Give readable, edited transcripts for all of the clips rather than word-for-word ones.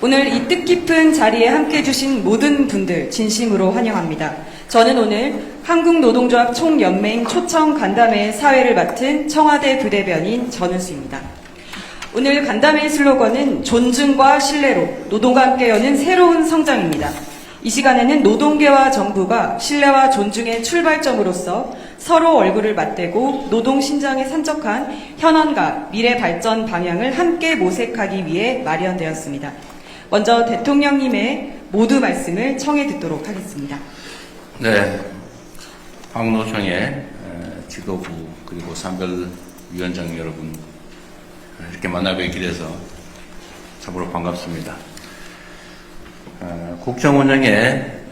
오늘 이 뜻깊은 자리에 함께해 주신 모든 분들 진심으로 환영합니다. 저는 오늘 한국노동조합 총연맹 초청 간담회 사회를 맡은 청와대 부대변인 전은수입니다. 오늘 간담회 슬로건은 존중과 신뢰로 노동과 함께 여는 새로운 성장입니다. 이 시간에는 노동계와 정부가 신뢰와 존중의 출발점으로서 서로 얼굴을 맞대고 노동 신장에 산적한 현안과 미래 발전 방향을 함께 모색하기 위해 마련되었습니다. 먼저 대통령님의 모두 말씀을 청해 듣도록 하겠습니다. 네, 한국노총의 지도부 그리고 산별위원장 여러분 이렇게 만나뵙게 돼서 참으로 반갑습니다. 국정 운영의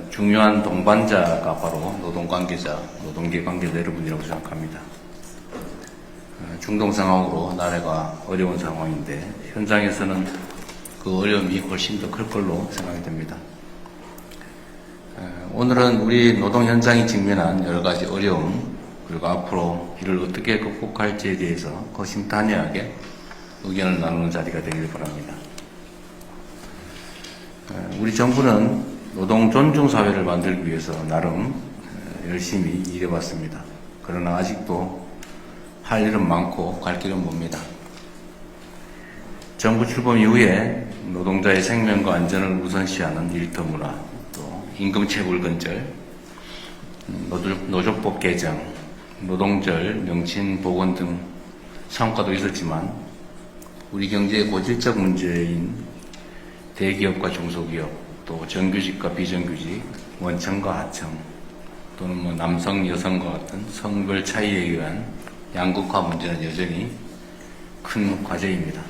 중요한 동반자가 바로 노동관계자, 노동계 관계자 여러분이라고 생각합니다. 중동 상황으로 나라가 어려운 상황인데 현장에서는 그 어려움이 훨씬 더 클 걸로 생각이 됩니다. 오늘은 우리 노동 현장이 직면한 여러 가지 어려움 그리고 앞으로 이를 어떻게 극복할지에 대해서 거심탄회하게 의견을 나누는 자리가 되길 바랍니다. 우리 정부는 노동 존중 사회를 만들기 위해서 나름 열심히 일해왔습니다. 그러나 아직도 할 일은 많고 갈 길은 멉니다. 정부 출범 이후에 노동자의 생명과 안전을 우선시하는 일터 문화, 또 임금체불 근절, 노조법 개정, 노동절, 명칭 복원 등 성과도 있었지만 우리 경제의 고질적 문제인 대기업과 중소기업, 또 정규직과 비정규직, 원청과 하청, 또는 남성, 여성과 같은 성별 차이에 의한 양극화 문제는 여전히 큰 과제입니다.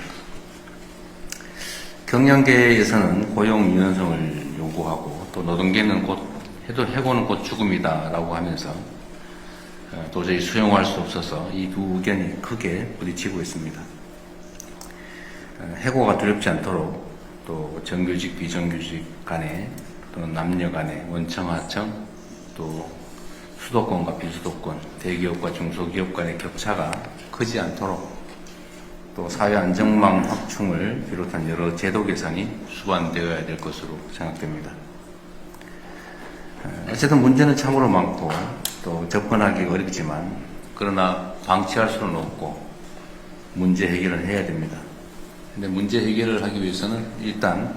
경영계에서는 고용 유연성을 요구하고 또 노동계는 해고는 곧 죽음이다라고 하면서 도저히 수용할 수 없어서 이 두 의견이 크게 부딪히고 있습니다. 해고가 두렵지 않도록 또 정규직, 비정규직 간에 또는 남녀 간에 원청, 하청, 또 수도권과 비수도권, 대기업과 중소기업 간의 격차가 크지 않도록 또 사회 안정망 확충을 비롯한 여러 제도 개선이 수반되어야 될 것으로 생각됩니다. 어쨌든 문제는 참으로 많고 또 접근하기 어렵지만 그러나 방치할 수는 없고 문제 해결을 해야 됩니다. 근데 문제 해결을 하기 위해서는 일단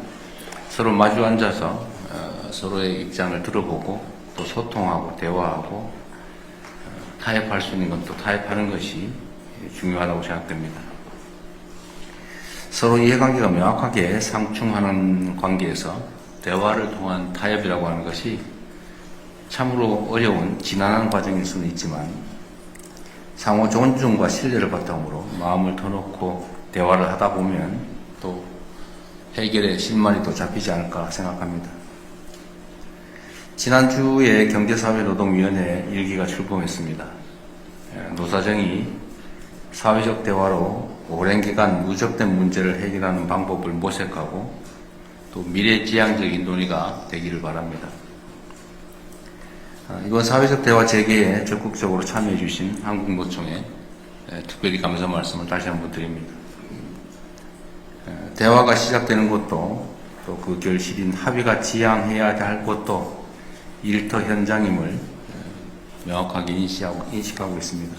서로 마주 앉아서 서로의 입장을 들어보고 또 소통하고 대화하고 타협할 수 있는 건 또 타협하는 것이 중요하다고 생각됩니다. 서로 이해관계가 명확하게 상충하는 관계에서 대화를 통한 타협이라고 하는 것이 참으로 어려운 지난한 과정일 수는 있지만 상호 존중과 신뢰를 바탕으로 마음을 터놓고 대화를 하다 보면 또 해결의 실마리도 잡히지 않을까 생각합니다. 지난주에 경제사회노동위원회 1기가 출범했습니다. 노사정이 사회적 대화로 오랜 기간 누적된 문제를 해결하는 방법을 모색하고 또 미래지향적인 논의가 되기를 바랍니다. 이번 사회적 대화 재개에 적극적으로 참여해 주신 한국노총에 특별히 감사 말씀을 다시 한번 드립니다. 대화가 시작되는 것도 또 그 결실인 합의가 지향해야 할 것도 일터 현장임을 명확하게 인식하고 있습니다.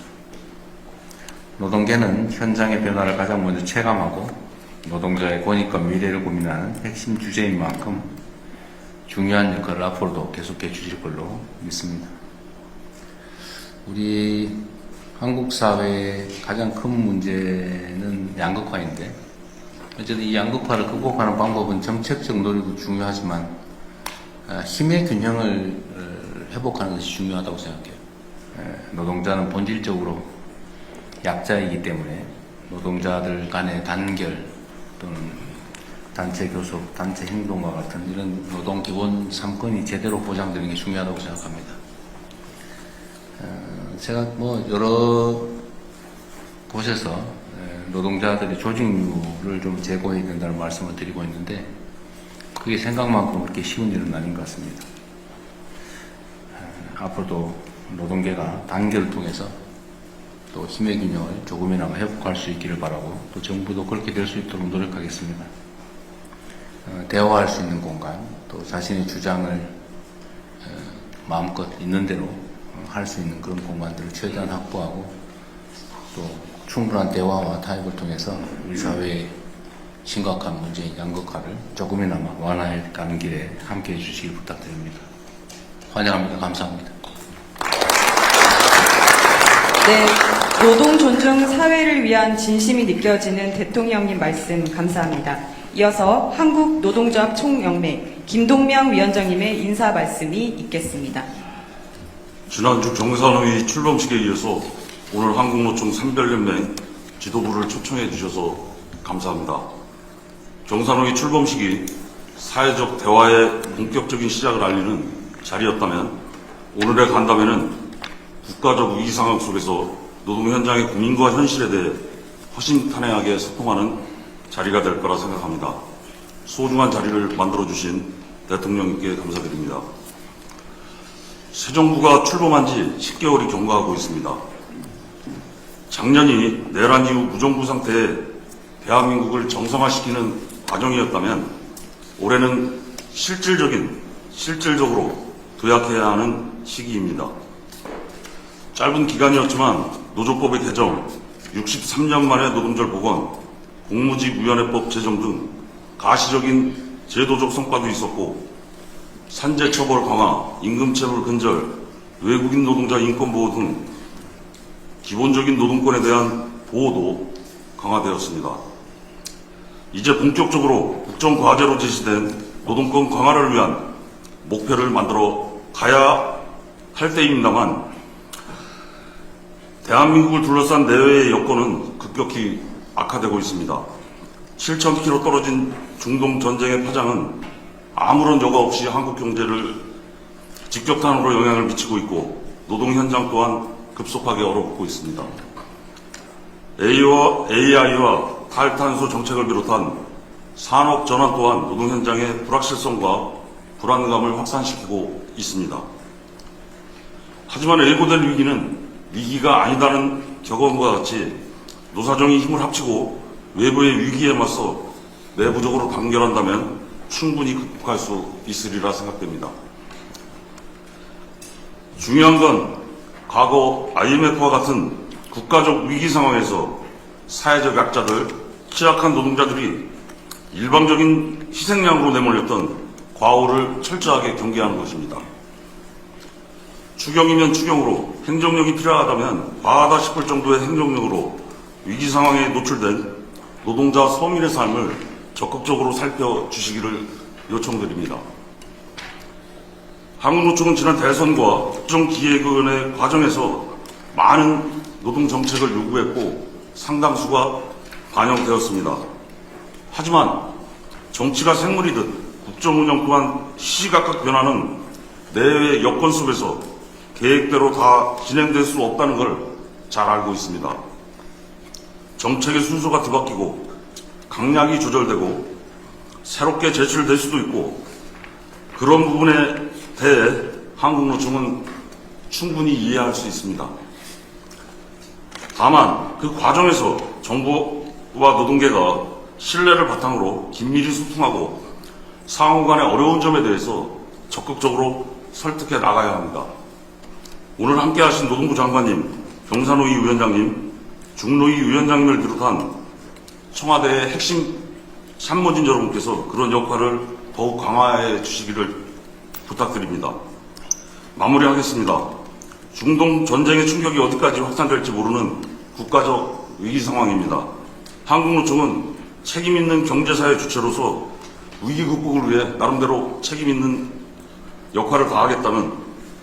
노동계는 현장의 변화를 가장 먼저 체감하고 노동자의 권익과 미래를 고민하는 핵심 주제인 만큼 중요한 역할을 앞으로도 계속해 주실 걸로 믿습니다. 우리 한국 사회의 가장 큰 문제는 양극화인데 어쨌든 이 양극화를 극복하는 방법은 정책적 노력도 중요하지만 힘의 균형을 회복하는 것이 중요하다고 생각해요. 노동자는 본질적으로 약자이기 때문에 노동자들 간의 단결 또는 단체 교섭, 단체 행동과 같은 이런 노동 기본 3권이 제대로 보장되는 게 중요하다고 생각합니다. 제가 여러 곳에서 노동자들의 조직률을 좀 제고해야 된다는 말씀을 드리고 있는데 그게 생각만큼 그렇게 쉬운 일은 아닌 것 같습니다. 앞으로도 노동계가 단결을 통해서 또 힘의 균형을 조금이나마 회복할 수 있기를 바라고 또 정부도 그렇게 될 수 있도록 노력하겠습니다. 대화할 수 있는 공간, 또 자신의 주장을 마음껏 있는 대로 할 수 있는 그런 공간들을 최대한 확보하고 또 충분한 대화와 타협을 통해서 우리 사회의 심각한 문제인 양극화를 조금이나마 완화해 가는 길에 함께해 주시길 부탁드립니다. 환영합니다. 감사합니다. 네, 노동 존중 사회를 위한 진심이 느껴지는 대통령님 말씀 감사합니다. 이어서 한국노동조합 총연맹 김동명 위원장님의 인사 말씀이 있겠습니다. 지난주 경산의 출범식에 이어서 오늘 한국노총 산별연맹 지도부를 초청해 주셔서 감사합니다. 경산의 출범식이 사회적 대화의 본격적인 시작을 알리는 자리였다면 오늘의 간담회는 국가적 위기 상황 속에서 노동 현장의 고민과 현실에 대해 허심탄회하게 소통하는 자리가 될 거라 생각합니다. 소중한 자리를 만들어주신 대통령님께 감사드립니다. 새 정부가 출범한 지 10개월이 경과하고 있습니다. 작년이 내란 이후 무정부 상태에 대한민국을 정상화시키는 과정이었다면 올해는 실질적으로 도약해야 하는 시기입니다. 짧은 기간이었지만 노조법의 개정, 63년 만에 노동절 복원, 공무집위원회법 제정 등 가시적인 제도적 성과도 있었고 산재처벌 강화, 임금체불 근절, 외국인 노동자 인권보호 등 기본적인 노동권에 대한 보호도 강화되었습니다. 이제 본격적으로 국정과제로 제시된 노동권 강화를 위한 목표를 만들어 가야 할 때입니다만 대한민국을 둘러싼 내외의 여건은 급격히 악화되고 있습니다. 7,000km 떨어진 중동 전쟁의 파장은 아무런 여과 없이 한국 경제를 직격탄으로 영향을 미치고 있고 노동 현장 또한 급속하게 얼어붙고 있습니다. AI와 탈탄소 정책을 비롯한 산업 전환 또한 노동 현장의 불확실성과 불안감을 확산시키고 있습니다. 하지만 예고된 위기는 위기가 아니다는 격언과 같이 노사정이 힘을 합치고 외부의 위기에 맞서 내부적으로 단결한다면 충분히 극복할 수 있으리라 생각됩니다. 중요한 건 과거 IMF와 같은 국가적 위기 상황에서 사회적 약자들, 취약한 노동자들이 일방적인 희생양으로 내몰렸던 과오를 철저하게 경계하는 것입니다. 추경이면 추경으로, 행정력이 필요하다면 과하다 싶을 정도의 행정력으로 위기 상황에 노출된 노동자 서민의 삶을 적극적으로 살펴주시기를 요청드립니다. 한국노총은 지난 대선과 국정기획위원회 과정에서 많은 노동정책을 요구했고 상당수가 반영되었습니다. 하지만 정치가 생물이듯 국정운영 또한 시시각각 변하는 내외의 여건 속에서 계획대로 다 진행될 수 없다는 걸 잘 알고 있습니다. 정책의 순서가 뒤바뀌고 강약이 조절되고 새롭게 제출될 수도 있고 그런 부분에 대해 한국노총은 충분히 이해할 수 있습니다. 다만 그 과정에서 정부와 노동계가 신뢰를 바탕으로 긴밀히 소통하고 상호 간의 어려운 점에 대해서 적극적으로 설득해 나가야 합니다. 오늘 함께하신 노동부 장관님, 경산호위 위원장님, 중노위 위원장님을 비롯한 청와대의 핵심 참모진 여러분께서 그런 역할을 더욱 강화해 주시기를 부탁드립니다. 마무리하겠습니다. 중동 전쟁의 충격이 어디까지 확산될지 모르는 국가적 위기 상황입니다. 한국노총은 책임있는 경제사회 주체로서 위기 극복을 위해 나름대로 책임있는 역할을 다하겠다는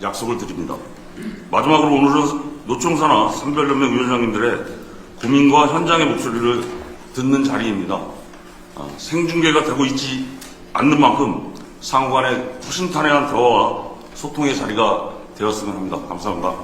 약속을 드립니다. 마지막으로 오늘은 노총산하 산별연맹 위원장님들의 고민과 현장의 목소리를 듣는 자리입니다. 생중계가 되고 있지 않는 만큼 상호 간의 허심탄회한 대화와 소통의 자리가 되었으면 합니다. 감사합니다.